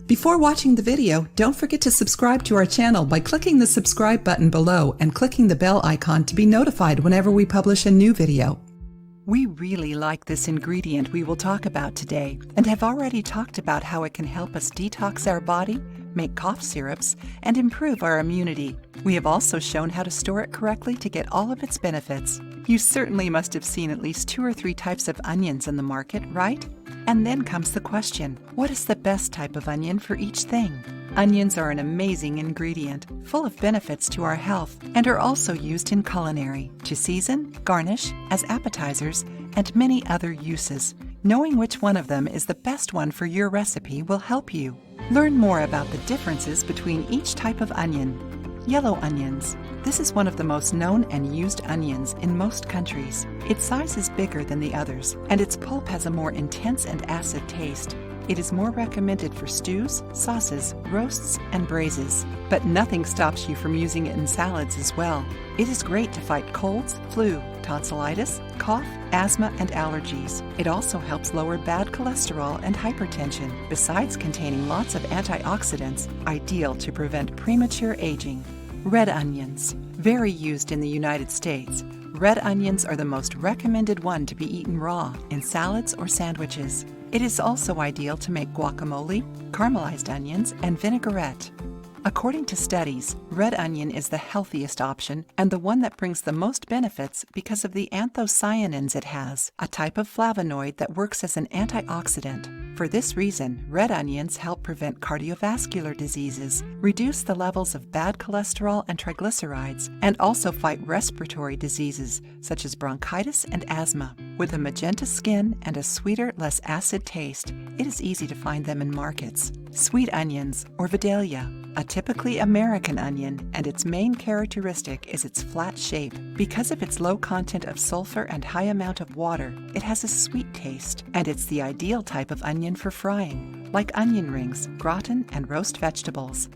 Before watching the video, don't forget to subscribe to our channel by clicking the subscribe button below and clicking the bell icon to be notified whenever we publish a new video. We really like this ingredient we will talk about today and have already talked about how it can help us detox our body, make cough syrups, and improve our immunity. We have also shown how to store it correctly to get all of its benefits. You certainly must have seen at least 2 or 3 types of onions in the market, right? And then comes the question, what is the best type of onion for each thing? Onions are an amazing ingredient, full of benefits to our health, and are also used in culinary, to season, garnish, as appetizers, and many other uses. Knowing which one of them is the best one for your recipe will help you. Learn more about the differences between each type of onion. Yellow onions. This is one of the most known and used onions in most countries. Its size is bigger than the others, and its pulp has a more intense and acid taste. It is more recommended for stews, sauces, roasts, and braises. But nothing stops you from using it in salads as well. It is great to fight colds, flu, tonsillitis, cough, asthma, and allergies. It also helps lower bad cholesterol and hypertension, besides containing lots of antioxidants, ideal to prevent premature aging. Red onions. Very used in the United States. Red onions are the most recommended one to be eaten raw in salads or sandwiches. It is also ideal to make guacamole, caramelized onions, and vinaigrette. According to studies, red onion is the healthiest option and the one that brings the most benefits because of the anthocyanins it has, a type of flavonoid that works as an antioxidant. For this reason, red onions help prevent cardiovascular diseases, reduce the levels of bad cholesterol and triglycerides, and also fight respiratory diseases such as bronchitis and asthma. With a magenta skin and a sweeter, less acid taste, it is easy to find them in markets. Sweet onions, or Vidalia, a typically American onion, and its main characteristic is its flat shape. Because of its low content of sulfur and high amount of water, it has a sweet taste, and it's the ideal type of onion for frying, like onion rings, gratin, and roast vegetables.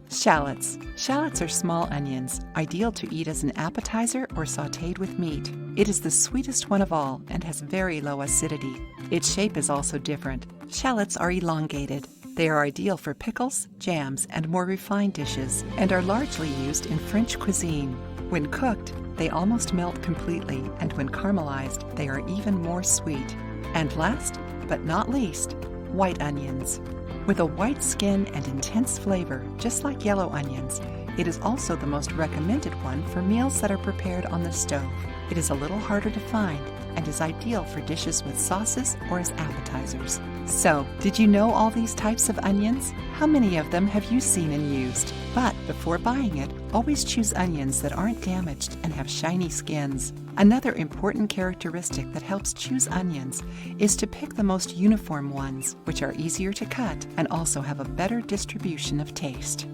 Shallots. Shallots are small onions, ideal to eat as an appetizer or sautéed with meat. It is the sweetest one of all and has very low acidity. Its shape is also different. Shallots are elongated. They are ideal for pickles, jams, and more refined dishes, and are largely used in French cuisine. When cooked, they almost melt completely, and when caramelized, they are even more sweet. And last, but not least, white onions. With a white skin and intense flavor, just like yellow onions, it is also the most recommended one for meals that are prepared on the stove. It is a little harder to find and is ideal for dishes with sauces or as appetizers. So, did you know all these types of onions? How many of them have you seen and used? But before buying it, always choose onions that aren't damaged and have shiny skins. Another important characteristic that helps choose onions is to pick the most uniform ones, which are easier to cut and also have a better distribution of taste.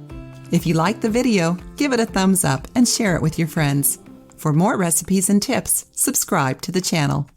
If you liked the video, give it a thumbs up and share it with your friends. For more recipes and tips, subscribe to the channel.